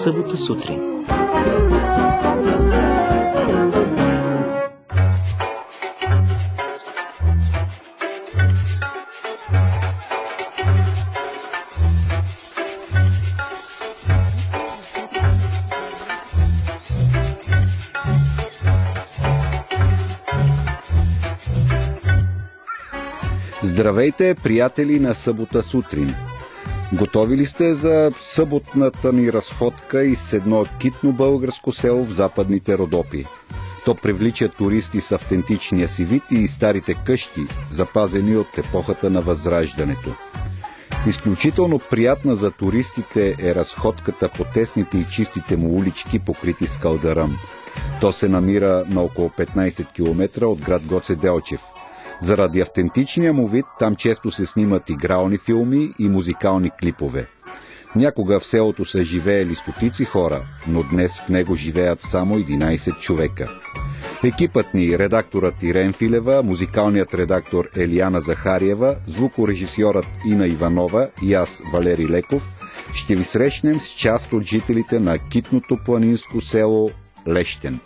събота сутрин. Здравейте, приятели на събота сутрин! Готови ли сте за съботната ни разходка из едно китно българско село в Западните Родопи? То привлича туристи с автентичния си вид и старите къщи, запазени от епохата на Възраждането. Изключително приятна за туристите е разходката по тесните и чистите му улички, покрити с кълдъръм. То се намира на около 15 км от град Гоце Делчев. Заради автентичния му вид, там често се снимат игрални филми и музикални клипове. Някога в селото са живеели стотици хора, но днес в него живеят само 11 човека. Екипът ни, редакторът Ирен Филева, музикалният редактор Елияна Захариева, звукорежисьорът Ина Иванова и аз, Валери Леков, ще ви срещнем с част от жителите на китното планинско село Лещен.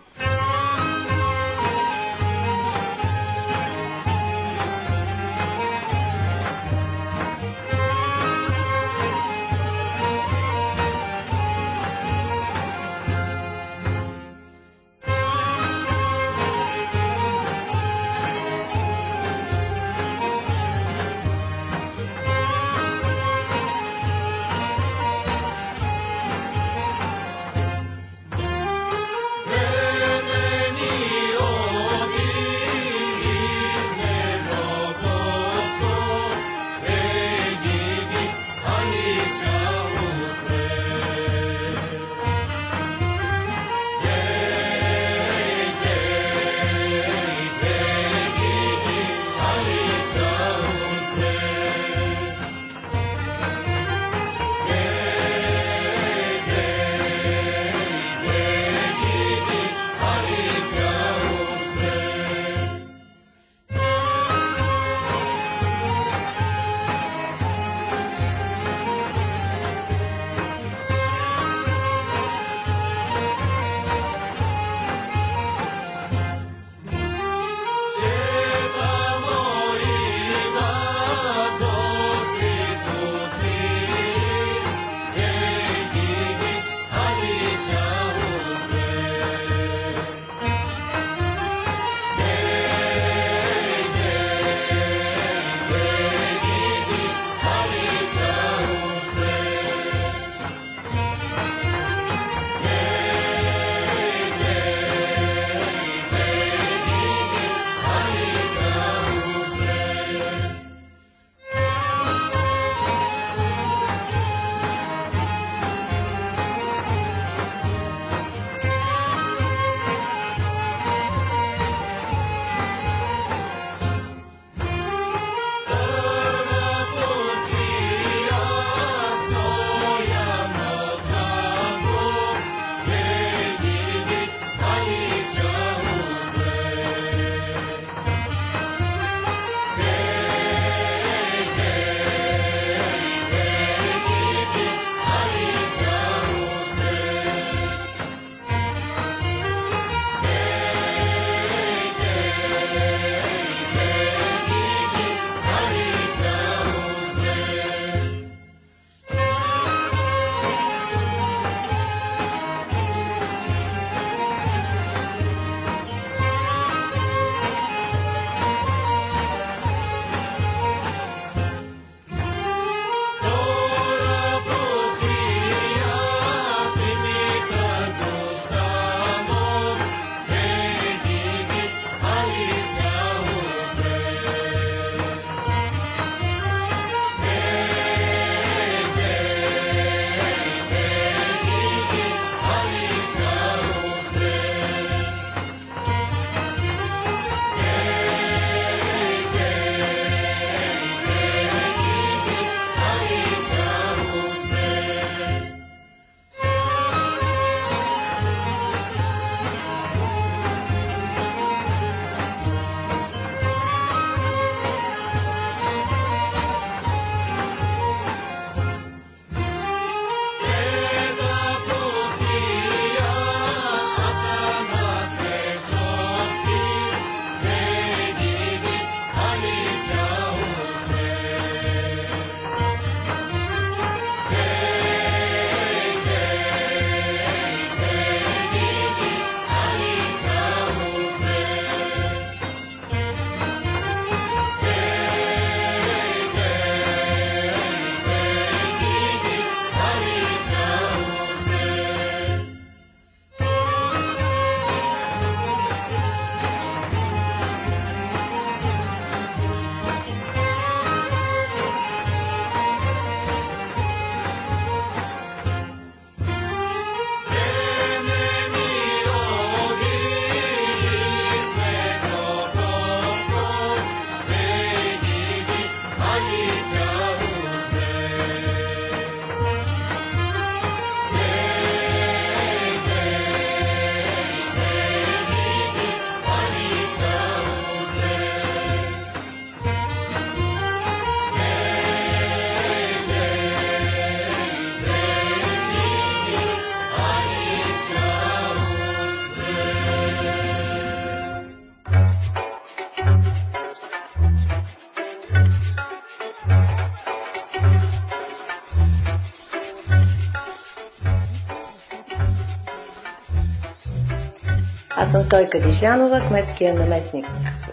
Аз съм Стойка Дишлянова, кметския наместник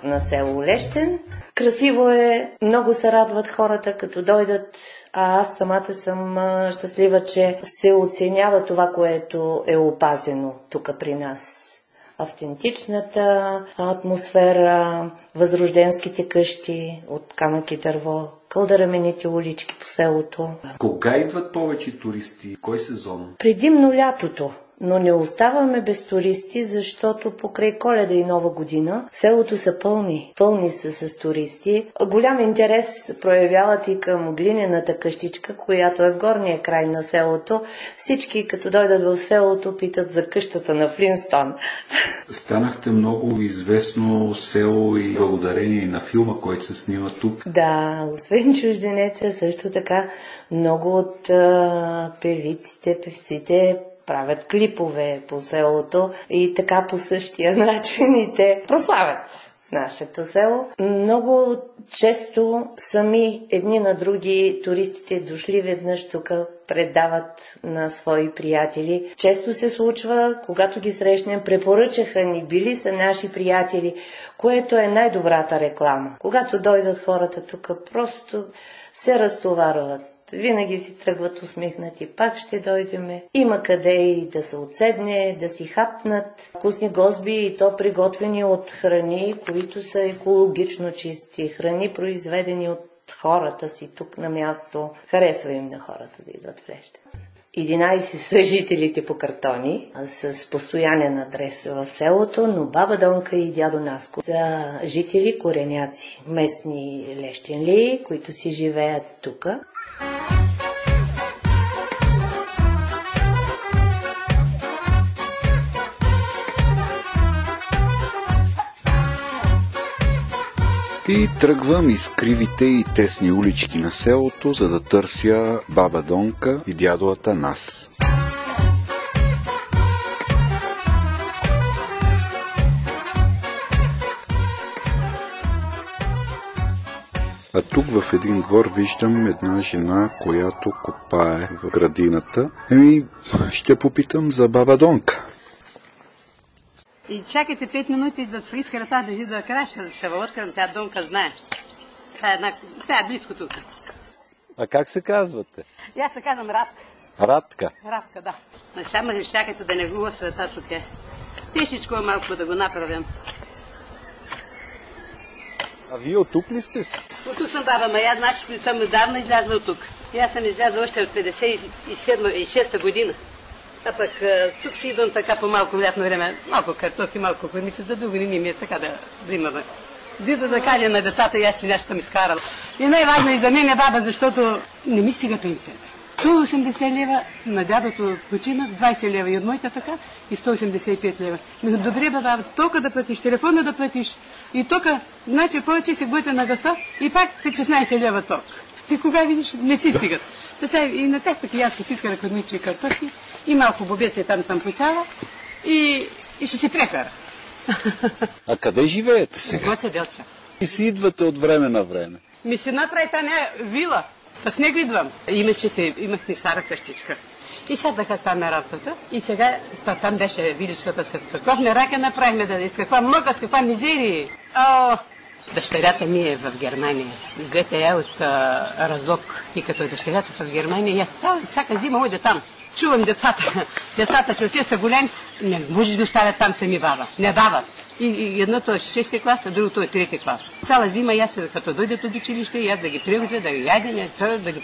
на село Лещен. Красиво е, много се радват хората, като дойдат, а аз самата съм щастлива, че се оценява това, което е опазено тук при нас. Автентичната атмосфера, възрожденските къщи от камък и дърво, кълдарамените улички по селото. Кога идват повече туристи? Кой сезон? Предимно лятото. Но не оставаме без туристи, защото покрай Коледа и Нова година селото са пълни. Пълни са с туристи. Голям интерес проявяват и към глинената къщичка, която е в горния край на селото. Всички, като дойдат в селото, питат за къщата на Флинстон. Станахте много известно село и благодарение на филма, който се снима тук. Да, освен чужденеца, също така много от певиците, певците правят клипове по селото и така по същия начин и те прославят нашето село. Много често сами едни на други туристите дошли веднъж тук предават на свои приятели. Често се случва, когато ги срещнем, препоръчаха ни, били са наши приятели, което е най-добрата реклама. Когато дойдат хората тук, просто се разтоварват. Винаги си тръгват усмихнати, пак ще дойдеме. Има къде и да се отседне, да си хапнат вкусни гозби и то приготвени от храни, които са екологично чисти. Храни, произведени от хората си тук на място. Харесва им на хората да идват в Лещен. 11 са жителите по картони с постоянен адрес в селото, но баба Донка и дядо Наско са жители кореняци, местни лещенли, които си живеят тук. И тръгвам из кривите и тесни улички на селото, за да търся баба Донка и дядо Атанас. А тук в един двор виждам една жена, която копае в градината. Ще попитам за баба Донка. И чакайте 5 минути да се иска ръта да видя края, ще въвъркам, тя Донка знае. Тя е близко тук. А как се казвате? И аз се казвам Радка. Радка? Радка, да. Само чакайте да не го света тук. Тишичко малко да го направим. А вие от тук ли сте си? От тук съм баба, аз значи съм недавно излязла от тук. И аз съм излязла още от 57-6 година. А пък тук си идвам така по малко лятно време, малко картофи, малко кормиче, за друго не ми е така да имаме. Дида да кажа на децата и аз си нещо ми скарала. И най-важно и за мен е баба, защото не ми стига пенсията. 180 лева на дядото почина, 20 лева и от моята така и 185 лева. Добре, баба, толкова да платиш, телефона да платиш и тока, значи повече си бъдете на гъста и пак 16 лева ток. И кога видиш, не си стигат. И на тях пък и аз като искам кормиче и картофи и малко бобеца там съм посяла и ще се прекара. А къде живеете сега? Гоце Делча. И си идвате от време на време. Ми се направи там вила. С него идвам. Имаше имахме стара къщичка. И сяднаха там работата. И сега там беше виличката с какво мерака направихме, с каква мъка, с каква мизерия. Дъщерята ми е в Германия. Взете я от разлог. И като дъщерята в Германия, аз всяка зима ойде там. Чувам децата, че те са големи, не може да оставят там сами баба. Не дават. И едното е 6-ти клас, а другото е 3-ти клас. Цяла зима аз като дойдат от училище, и аз да ги приготвя, да ги ядене, да ги...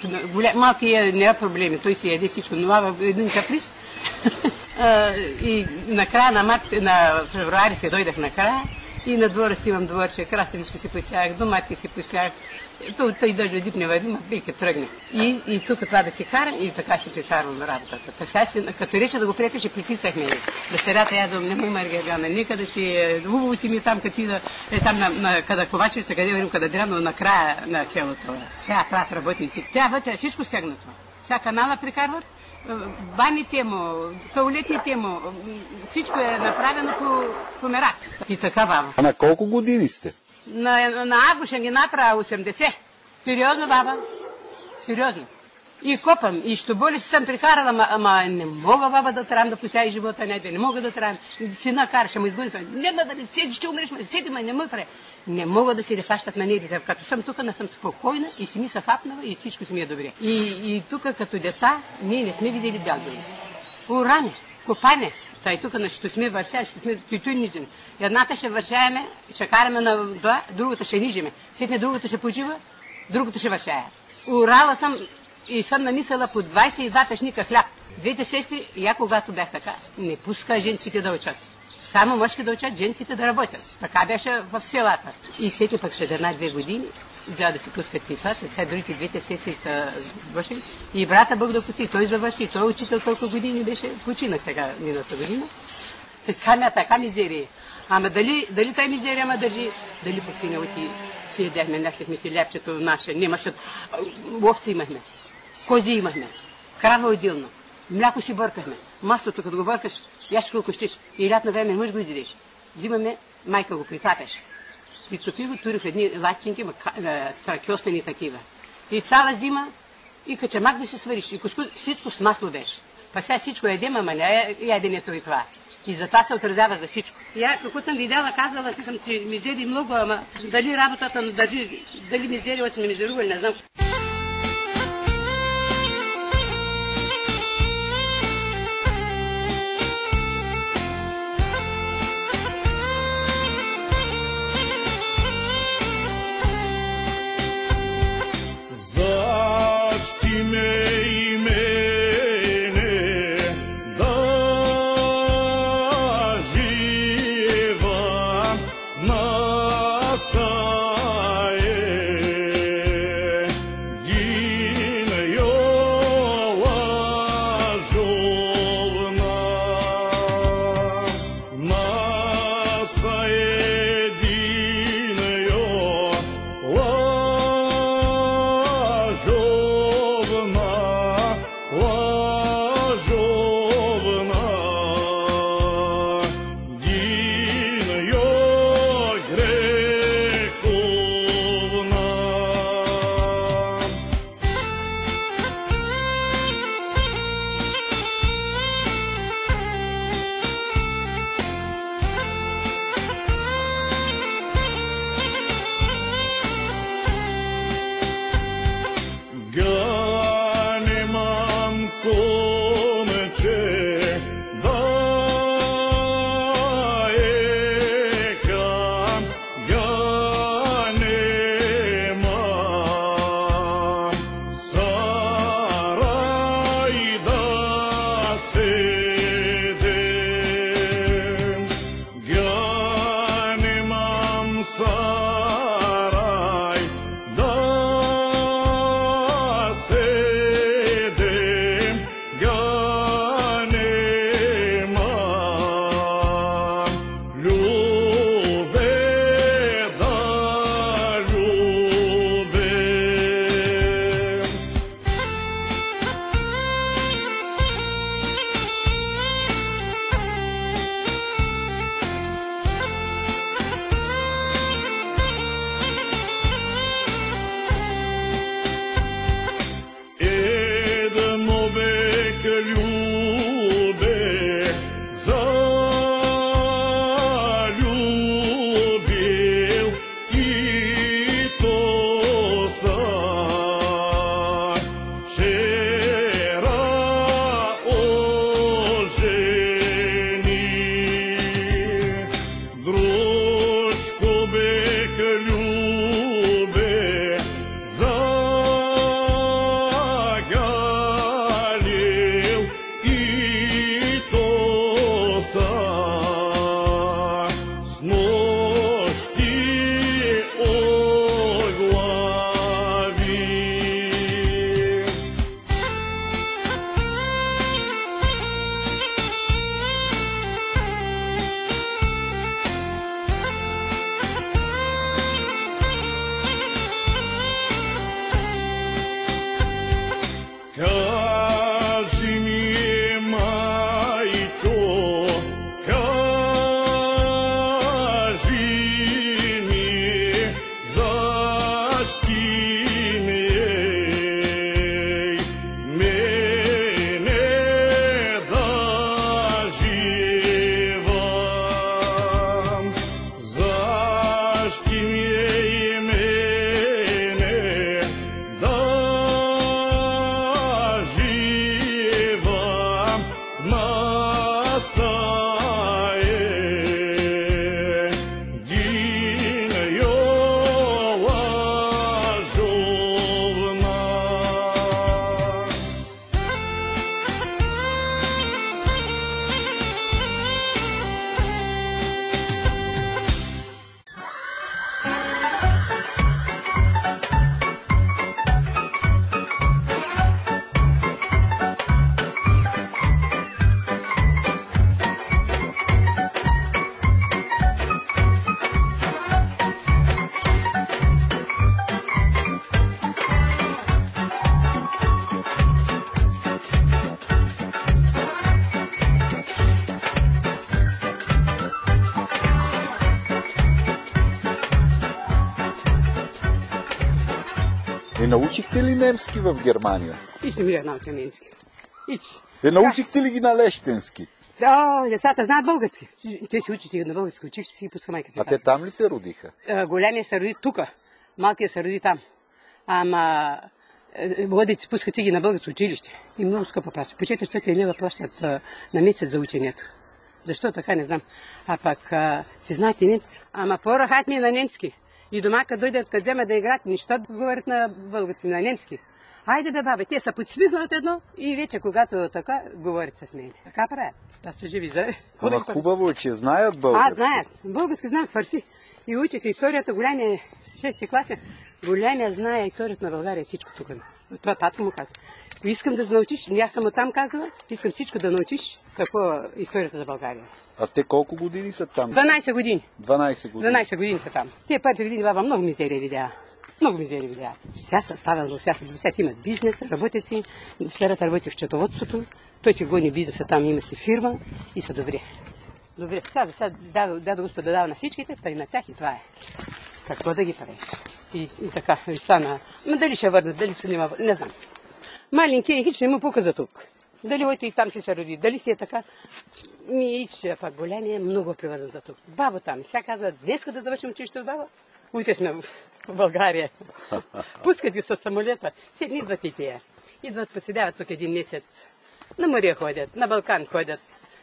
Малкият няма проблеми, той си яде всичко, но в един каприз. И на края на февруари се дойдах накрая и на двора си имам дворче, краставички си посях, доматки си посях. Той даже един не върви, ма бейка тръгне. И тук това да си карам и така си прекарвам работата. Сега като рече да го препише, приписахме. Дъщерята ядом, не му има Гергана, никъде си, хубаво си ми там, като да е там на къде Ковачевица, къде вървим, къде дряно на края на селото. Сега правят работници. Тя вътре всичко стегнато. Сега канала прикарват, баните му, туалетните му, всичко е направено по мерак. И така, баба. А на колко години сте? На Агуша ги направя 80. Сериозно, баба? Сериозно. И копам, и що боли си съм прикарала, ама не мога, баба, да трябва да поставя живота някъде, не мога да трябва. Сина кара, ще му изгони. Не, баба, седи, ще умреш, седи, не му прави. Не мога да си да фащат манерите. Като съм тук, не съм спокойна и си ми са фапнала и всичко си ми е добре. И тук като деца, ние не сме видели бял ден. Уране, копане. Тай тук нещо сме вършали, ще сме тютюнничени. Едната ще вършаеме, ще караме на два, другата ще нижиме. Сетне другата ще почива, другата ще вършая. Урала съм и съм нанисала по 22 пешника хляб. Двете сестри, я когато бях така, не пуска женските да учат. Само мъжки да учат, женските да работят. Така беше в селата. И сетне пък след 1-2 години, взял да се пускат децата, сега другите двете сестри са вършили. И брата Бог да пути, той завърши, той учител толкова години беше, почина сега миналата година. Така мизерия. Ама дали той мизерия ма държи, дали пък си не оти, си ядяхме, насехме си ляпчето наше, нямаше, овци имахме, кози имахме, крава отделно, мляко си бъркахме, маслото като го бъркаш, яш колко щеш, и лятно време мъж го изидеш. Взимаме, майка го притапяш. Притопи го, тури в едни латчинки, стракьосани такива. И цяла зима, и качамак да се свариш, и всичко с масло беше. Па сега всичко ядем, ама не яденето и това. И затова се отразява за всичко. Я, какво съм видяла, казала, че мизери много, ама дали работата държи, дали мизери, не мизерували, не знам. Научихте ли немски в Германия? Ич не ми науча немски. Ич. Научихте ли ги на лещенски? Да, децата знаят български. Те си учат и на български училище, си пуска майка си. А те там ли се родиха? Големия се роди тук, малкият се роди там. Ама младите си пускат ги на българско училище. И много скъпо плащат. По 400 лева плащат на месец за учението. Защо така, не знам. А пък си знаете немски. Ама порахат ми на немски. И дома, като дойдат, като вземат да играят, нищо да говорят на българци, на немски. Айде бе, бабе, те са подсмихнат едно и вече, когато така, говорят с мен. Така правят. Да се живи, здраве. Ама хубаво е, че знаят български. Знаят. Български знаят фарси. И учиха историята, големия 6-ти клас, големия знае историята на България, всичко тук. Това татко му казва. Искам да научиш, аз съм оттам казала, искам всичко да научиш, какво е историята за България. А те колко години са там? 12 години. 12 години. 12 години са там. Те първите години баба много мизерия видя. Много мизерия видя. Сега са ставено, сега си имат бизнес, работят си, сферата работи в счетоводството, той си гони бизнеса там, има си фирма и са добри. Добре, сега да Господ да дава на всичките, тъй на тях и това е. Какво да ги правиш? И така, стана. Ма дали ще върнат, дали се няма, не знам. Маленькият хич не му пука за тук. Дали ойто и там си се роди, дали си е така. Ич, пак големия много привързан за тук. Баба там. Сега казва, днеска да завършим училище от баба. Утре сме в България. Пускат ги с самолета. Седни идват и тия. Идват, поседяват тук един месец. На море ходят, на Балкан ходят.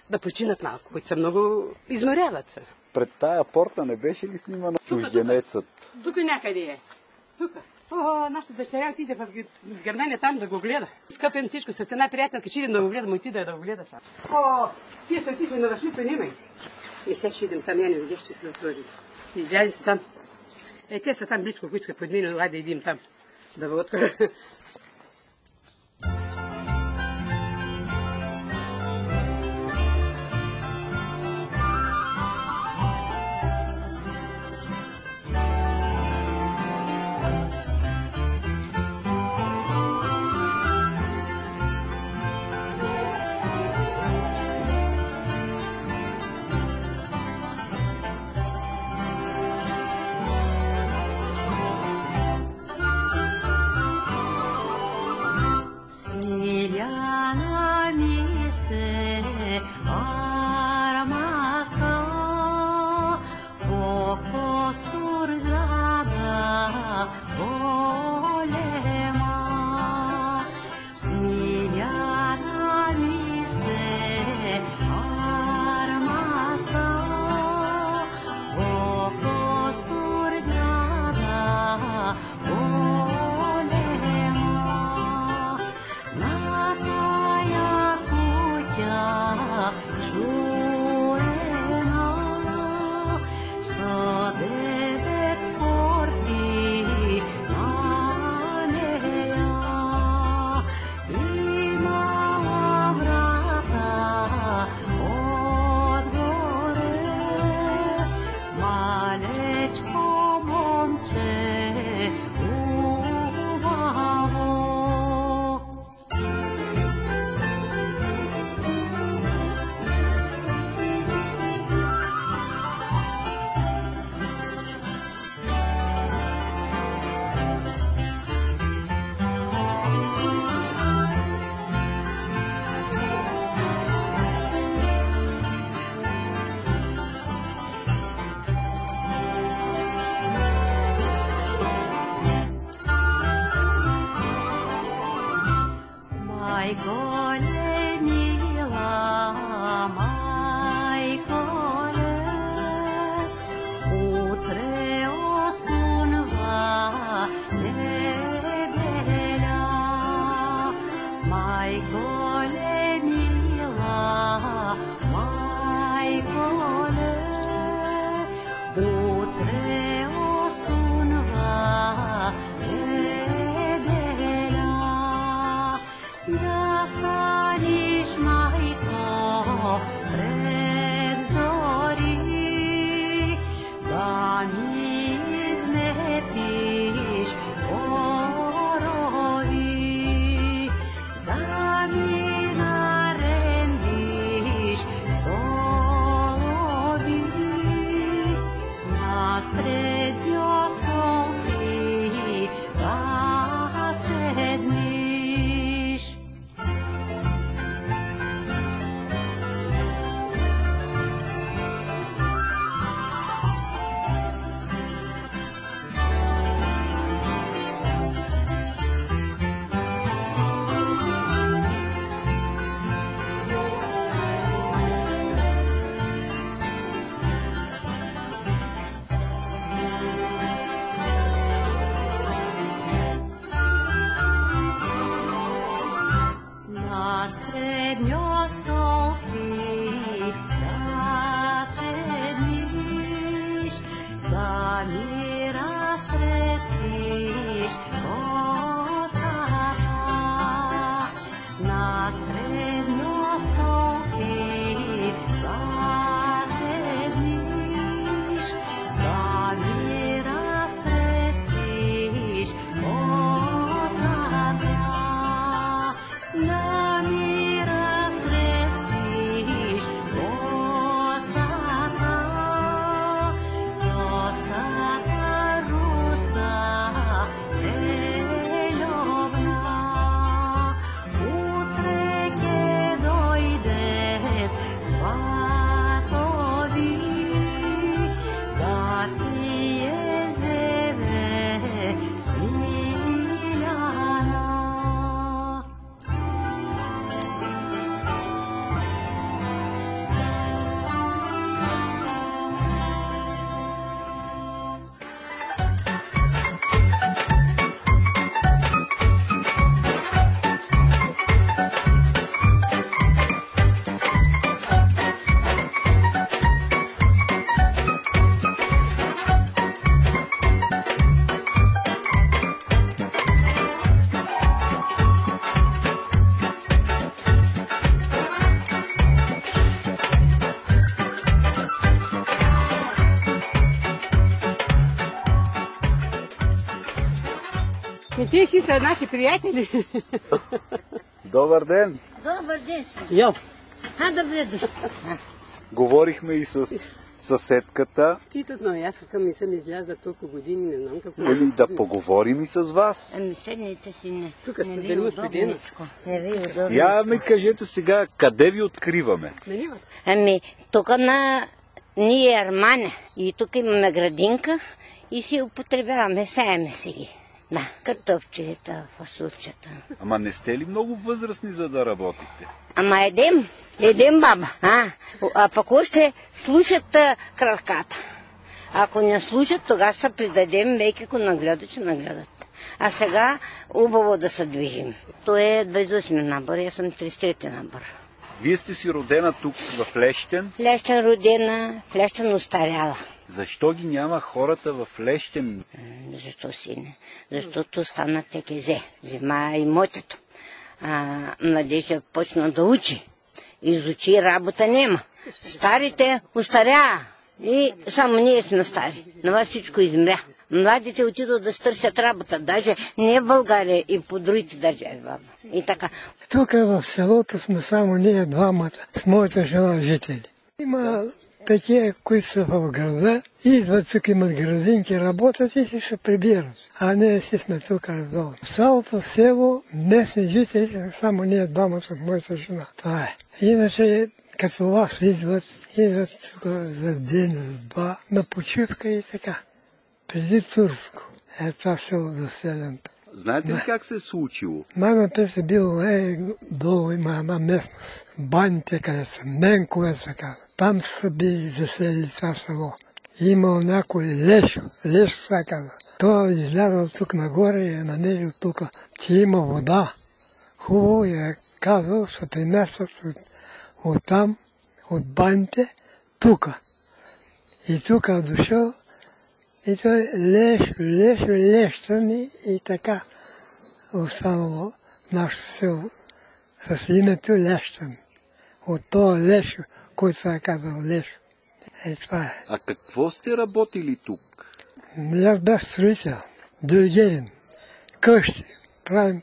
Да починат малко, които са много изморяват се. Пред тая порта не беше ли снимано чужденецът? Тук някъде е. Тук. Нашата дъщеря отиде в Германия там да го гледа. Скъпен всичко с една приятелка, ще идем да го гледам, отида да го гледа там. Тия са отишли на Вашница, немай. И сега ще идем там, я не видя, ще се отвори. И дяди са там. Те са там близко, които са подминали, айде идем там. Да го открия. Те си са наши приятели. Добър ден! Добър ден. Йо. Добре дошли. Говорихме и с съседката. Но аз към не съм излязла толкова години, не знам какво. Да поговорим и с вас. Седнете си, не. Тук Не ви споделимо споделено. Не ви удобно. Я ми кажете сега, къде ви откриваме? Тук на ние Армане. И тук имаме градинка и си употребяваме, сееме си ги. Да, картофчета, фасулчета. Ама не сте ли много възрастни, за да работите? Ама едем баба. А пък още слушат кралката. Ако не слушат, тогава се придадем, веки ако нагледат, че нагледат. А сега убаво да се движим. То е 28 набор, аз съм 33 набор. Вие сте си родена тук в Лещен? Лещен родена, в Лещен устаряла. Защо ги няма хората в Лещен? Защо сине? Защото стана ТКЗ, взема имотето. Младежа почна да учи. Изучи, работа нема. Старите устаря. И само ние сме стари. На вас всичко измря. Младите отидат да стърсят работа. Даже не в България, и по другите държави. И така. Тук в селото сме само ние двамата с моята жена жители. Има такива, които са в града, идват тук, имат градинки, работят и си се прибират. А ние си сме тук раздолу. В цялото село местни жители, само ние двамата с моята жена. Това е. Иначе, като вас идват тук за ден, за два, на почивка и така. Преди Турско е това село заселено. Знаете ли как се е случило? Най-напред е било, долу има една местност. Баните, къде са, Менкове са казва. Там са били заселили това село. Имал някой Лешо се казва. Той е излязъл тук нагоре и е намерил тук, че има вода. Хубаво и е казал, се преместват от там, от баните, тук. И тук е дошъл и той Лещен и така останало нашето село с името Лещен. От това Лешо, който се е казал Лешо. Това е. А какво сте работили тук? Аз бях строител, диригерен, къщи. Правим.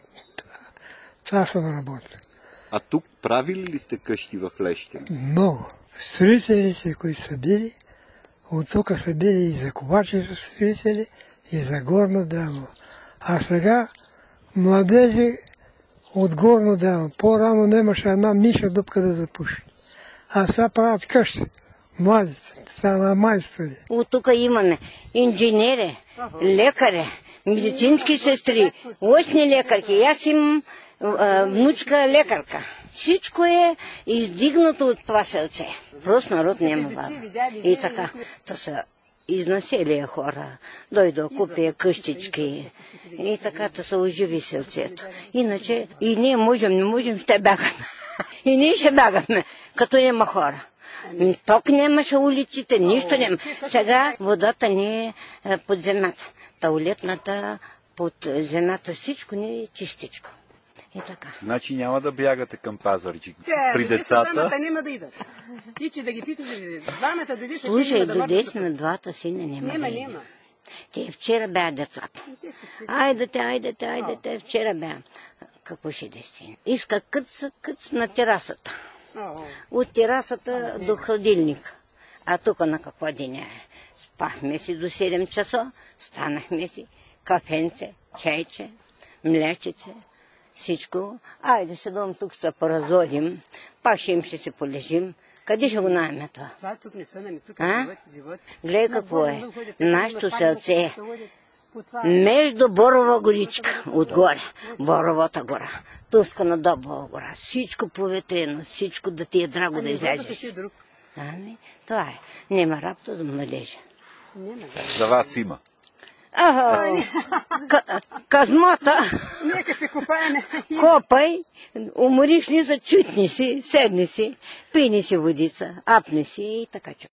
Това съм работил. А тук правили ли сте къщи в Лещен? Много. Строителите, които са били, от тук са били и за ковачи строители, и за горно дело. А сега младежи от горно дело. По-рано нямаше една миша дупка да запуши. А сега правят къщи. Младите, стана майстори. От тук имаме инженери, лекари, медицински сестри, устни лекарки. Аз имам внучка лекарка. Всичко е издигнато от това селце. Просто народ няма баба. И така, то са изнасели хора. Дойдо, купи къщички. И така, то се оживи селцето. Иначе и ние не можем, ще бягаме. И ние ще бягаме, като няма хора. Ток нямаше улиците, нищо няма. Сега водата не е под земята. Таулетната под земята, всичко не е чистичко. И така. Значи няма да бягате към Пазарджик. При децата? Двамата няма да идат. И че да ги питаш, двамата дойде са... Слушай, дойде сме двата сина, няма да идат. Те вчера бяха децата. Айдете, вчера бяха. Какво ще да си? Иска къц на терасата. От терасата до хладилника. А тук на какво деня е? Спахме си до 7 часа, станахме си, кафенце, чайче, млечице, всичко. Айде ще дом тук се поразодим, пак ще се полежим. Къде ще го найме това? Това тук не са нами, тук живот. Гледай какво е. Нашето селце Между Борова горичка, отгоре, Боровата гора, Туска на Добова гора, всичко поветрено, всичко да ти е драго да излезеш. Ами, това е. Нема работа за младежа. За вас има. Казмата. Нека се копаеме. Копай, умориш ли за чутни си, седни си, пийни си водица, апни си и така че.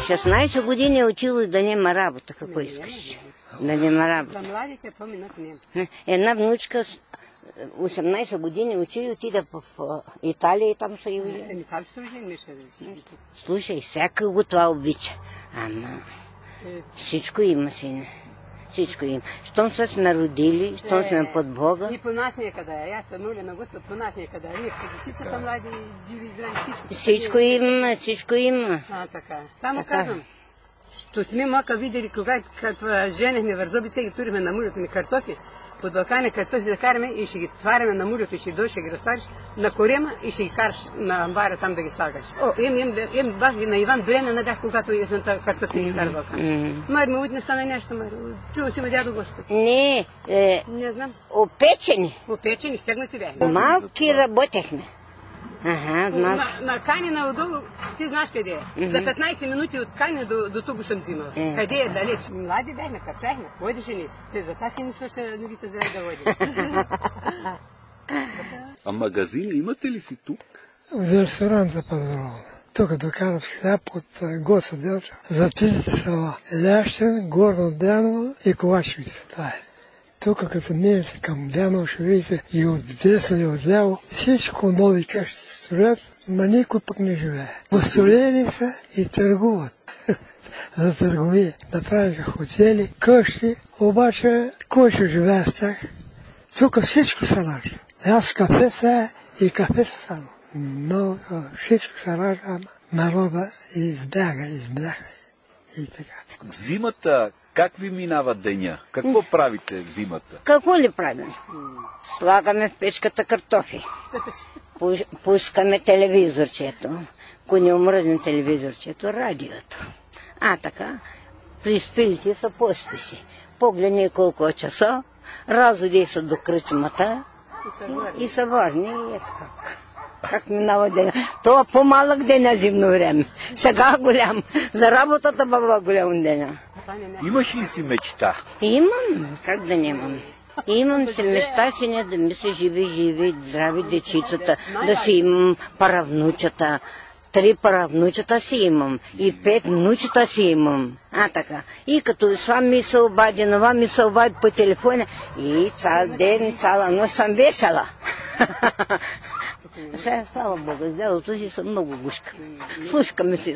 16 години е учил да няма работа. Какво искаш? Да няма работа. За младите поминък няма. Една внучка 18 години учи и отида в Италия и там се и ужи. Италия се ужи, не ще Слушай, всяка го това обича. Ама всичко има, сине. Всичко има. Щом сме родили, щом сме под Бога. И по нас некъде е. Аз съм нуля на Господ, по нас некъде е. Ние дечица по-млади, живи и здрави, всичко. Всичко има, всичко има. Така. Само казвам. Що сме мака видели, когато женехме вързобите и турихме на мулята ни картофи, под Балкани картофи закараме и ще ги тваряме на мулято и ще дойш, ще ги разтвариш на корема и ще ги караш на амбара там да ги слагаш. Им бах на Иван Брена надях, когато ясната картофи ги стара Балкани. Мар ми не стана нещо, Мар. Чува си ме дядо Господ. Не, не знам. Опечени. Опечени, стегнати бяхме. Малки работехме. На Канина отдолу, ти знаеш къде е. За 15 минути от Канина до тук съм взимала. Къде е далеч? Млади бяхме, качахме. Водеше ни. Те за това си не слуша новите зрели да води. А магазин имате ли си тук? В ресторанта подвървам. Тук докарах хляб от Гоца Делча за 30 шала. Лящен, Горно Дяново и Ковачевица. Това е. Тук като минете към Дяново ще видите и от десна и от ляво всичко нови къщи строят, но никой пък не живее. Построени са и търгуват. За търговия. Направиха хотели, къщи, обаче кой ще живее в тях? Тук всичко се ражда. Аз кафе са и кафе са само. Но всичко се ражда, ама народа избяга и така. Зимата как ви минава деня? Какво правите зимата? Какво ли правим? Слагаме в печката картофи. Пускаме телевизорчето. Ако не омръзне телевизорчето, радиото. Така, приспилите са посписи. Погледни колко часа, разоди са до кръчмата и са върни. И ето как минава деня. Това по-малък деня зимно време. Сега голям. За работата баба голям деня. Имаш ли си мечта? Имам. Как да нямам? Имам си мечта си не да ми се живи, здрави дечицата, да си имам паравнучата. 3 паравнучата си имам и 5 внучета си имам. Така. И като сва ми се обади, нова ми се обади по телефона и цял ден, цяла нощ съм весела. Сега, слава Бога, с дядото си съм много гушка. Слушкаме си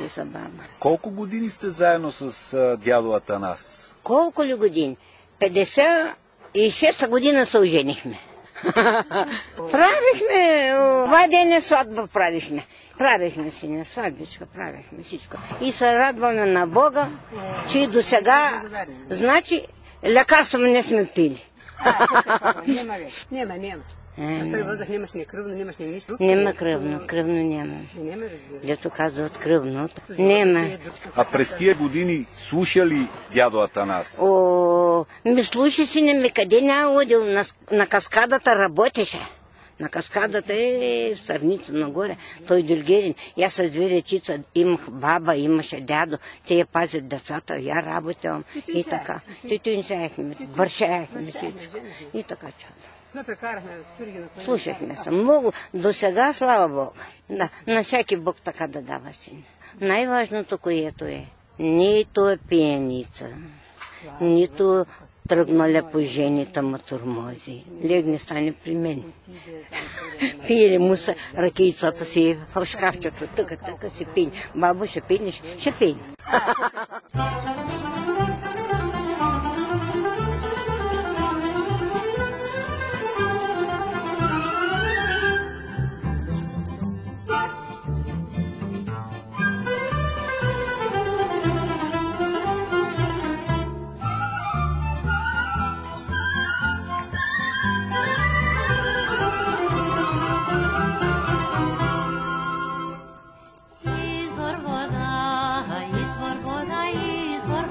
са баба. Колко години сте заедно с дядо Атанас? Колко ли години? 56 година се оженихме. Правихме, това ден сватба правихме. Правихме си на сватбичка, правихме всичко. И се радваме на Бога, че и до сега, значи, лекарство не сме пили. Няма. На той въздух нямаш ни кръвно, нямаш ни нищо. Нема кръвно няма. Дето казват кръвно. Нема. А през тия години слуша ли дядо Атанас? Слушай си, не ме къде няма водил. На каскадата работеше. На каскадата в Сърница нагоре. Той дилгерин. И аз с 2 дечица имах баба, имаше дядо. Те я пазят децата, я работям. И така. Той сяехме, вършаехме всичко. И така чада. Слушахме се много. До сега, слава Бог. Да, на всеки Бог така да дава син. Най-важното, което е, нито е пияница, нито тръгналя по жените матурмози. Легне стане при мен. Пиели му са ракийцата си в шкафчето. Така си пини. Бабо, ще пинеш? Ще пини. Izvor voda, izvor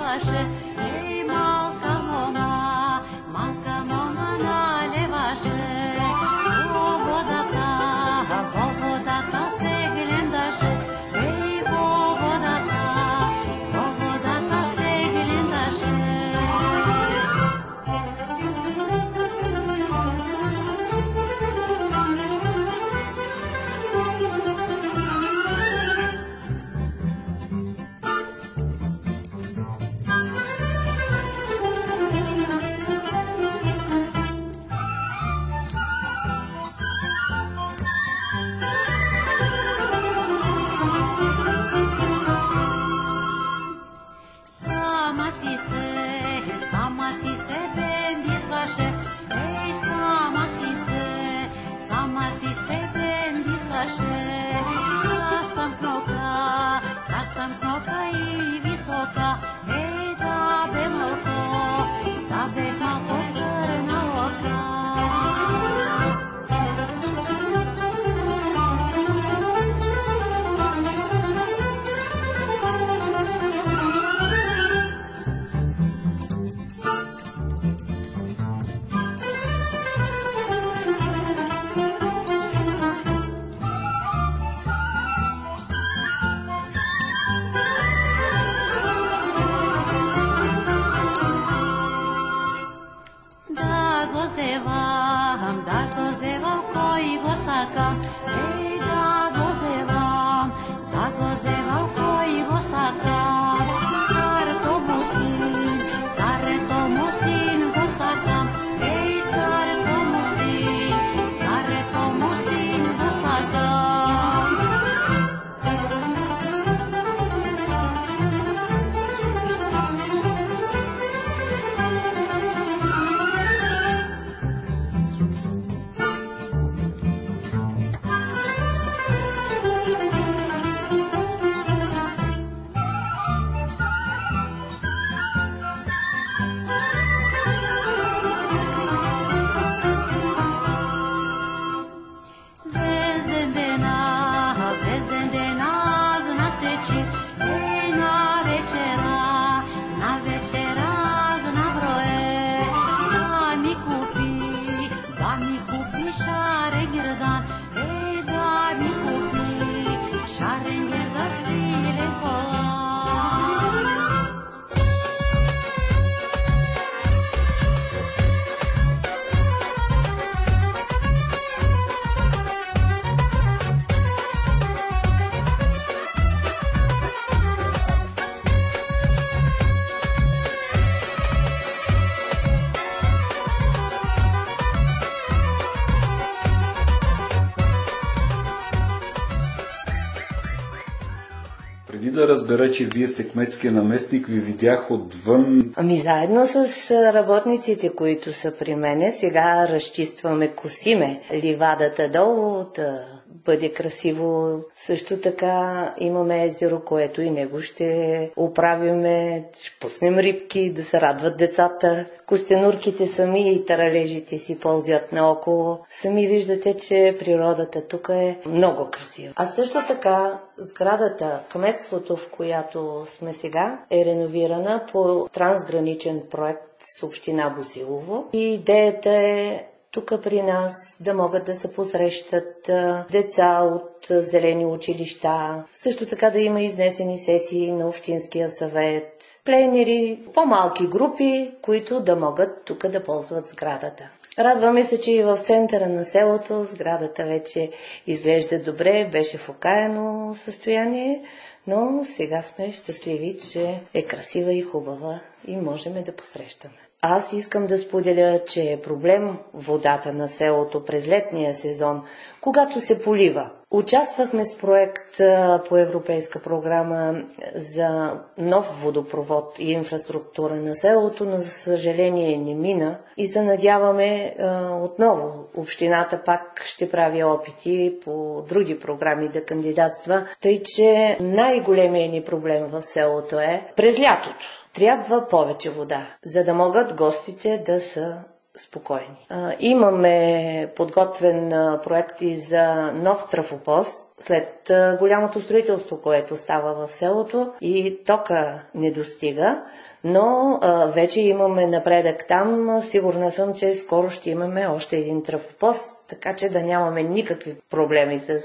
Преди да разбера, че вие сте кметския наместник, ви видях отвън. Ами заедно с работниците, които са при мене, сега разчистваме, косиме ливадата долу, да бъде красиво. Също така имаме езеро, което и него ще оправиме, ще пуснем рибки, да се радват децата. Костенурките сами и таралежите си ползят наоколо. Сами виждате, че природата тук е много красива. А също така сградата, кметството, в която сме сега, е реновирана по трансграничен проект с община Босилово. И идеята е тук при нас да могат да се посрещат деца от зелени училища, също така да има изнесени сесии на Общинския съвет, пленери, по-малки групи, които да могат тук да ползват сградата. Радваме се, че и в центъра на селото сградата вече изглежда добре, беше в окаяно състояние, но сега сме щастливи, че е красива и хубава и можем да посрещаме. Аз искам да споделя, че е проблем водата на селото през летния сезон, когато се полива. Участвахме с проект по европейска програма за нов водопровод и инфраструктура на селото, но за съжаление не мина и се надяваме отново общината пак ще прави опити по други програми да кандидатства, тъй че най-големият ни проблем в селото е през лятото. Трябва повече вода, за да могат гостите да са спокойни. Имаме подготвен проект и за нов трафопост след голямото строителство, което става в селото и тока не достига, но вече имаме напредък там. Сигурна съм, че скоро ще имаме още един трафопост, така че да нямаме никакви проблеми с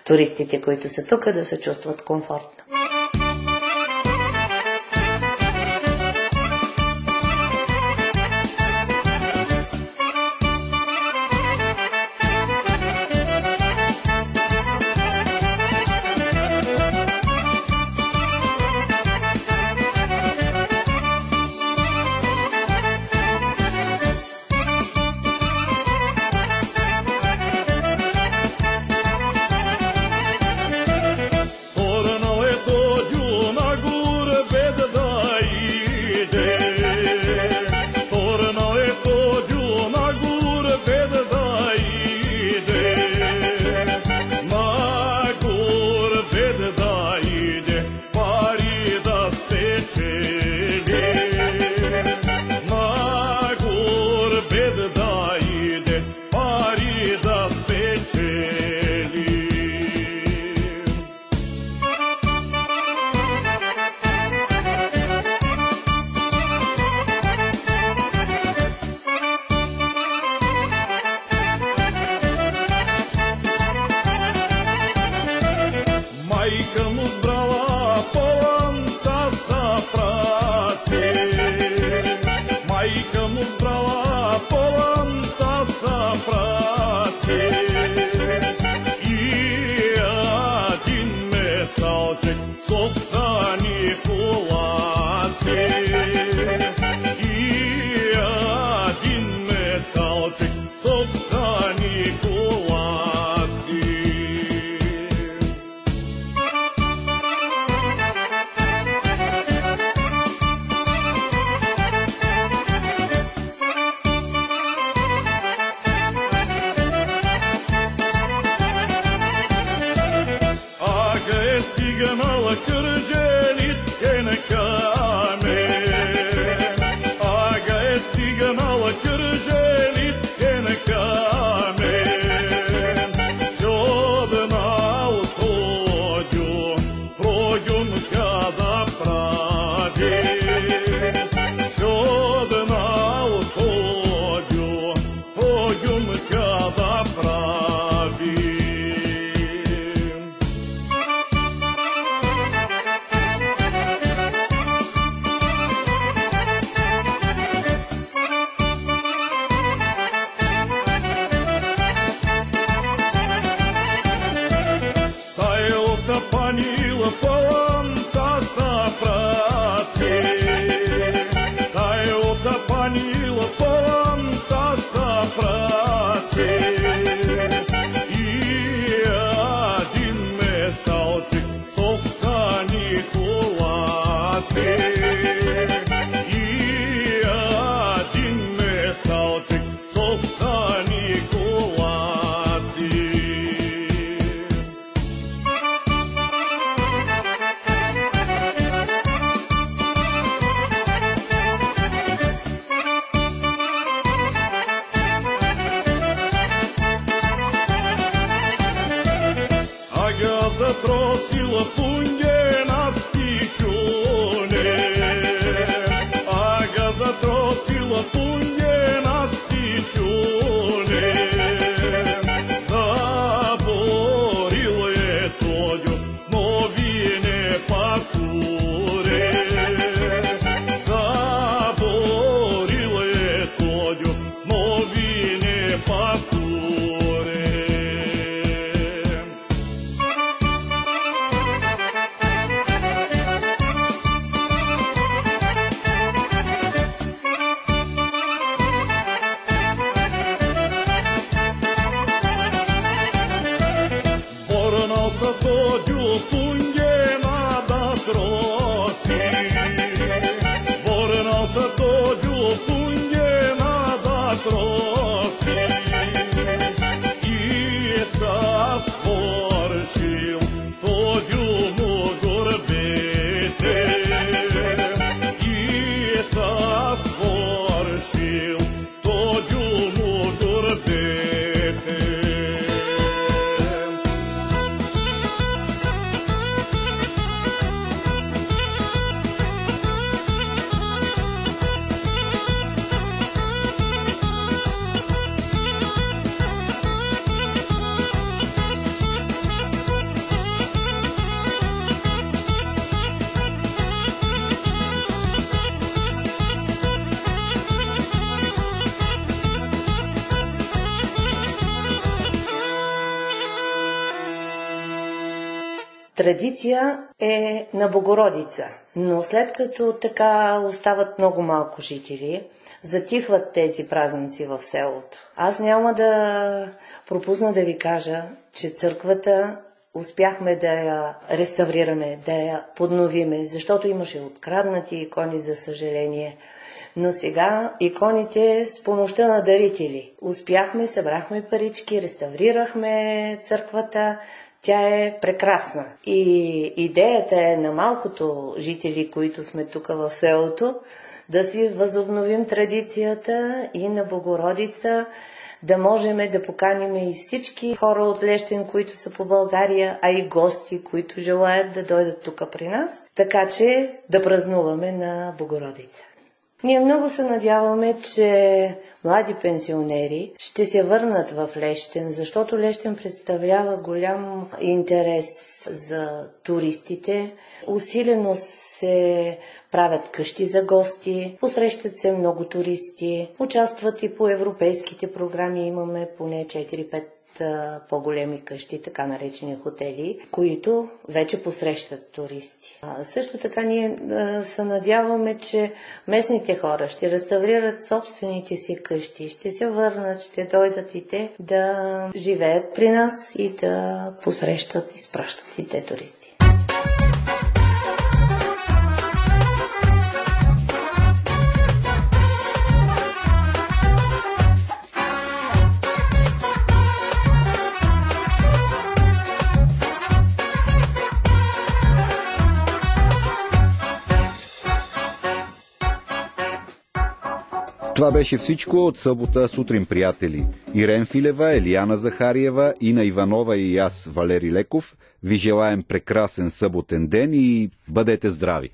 туристите, които са тук, да се чувстват комфортно. Традиция е на Богородица, но след като така остават много малко жители, затихват тези празници в селото. Аз няма да пропусна да ви кажа, че църквата успяхме да я реставрираме, да я подновиме, защото имаше откраднати икони, за съжаление. Но сега иконите с помощта на дарители. Успяхме, събрахме парички, реставрирахме църквата. Тя е прекрасна. И идеята е на малкото жители, които сме тук в селото, да си възобновим традицията и на Богородица, да можем да поканим и всички хора от Лещен, които са по България, а и гости, които желаят да дойдат тук при нас, така че да празнуваме на Богородица. Ние много се надяваме, че млади пенсионери ще се върнат в Лещен, защото Лещен представлява голям интерес за туристите. Усилено се правят къщи за гости, посрещат се много туристи, участват и по европейските програми, имаме поне 4-5 по-големи къщи, така наречени хотели, които вече посрещат туристи. Също така ние се надяваме, че местните хора ще реставрират собствените си къщи, ще се върнат, ще дойдат и те да живеят при нас и да посрещат, изпращат и те туристи. Това беше всичко от събота сутрин, приятели. Ирен Филева, Елияна Захариева, Ина Иванова и аз, Валери Леков, ви желаем прекрасен съботен ден и бъдете здрави!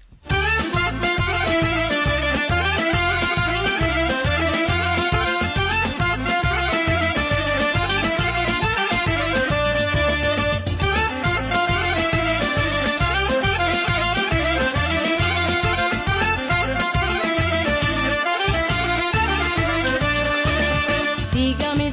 Dígame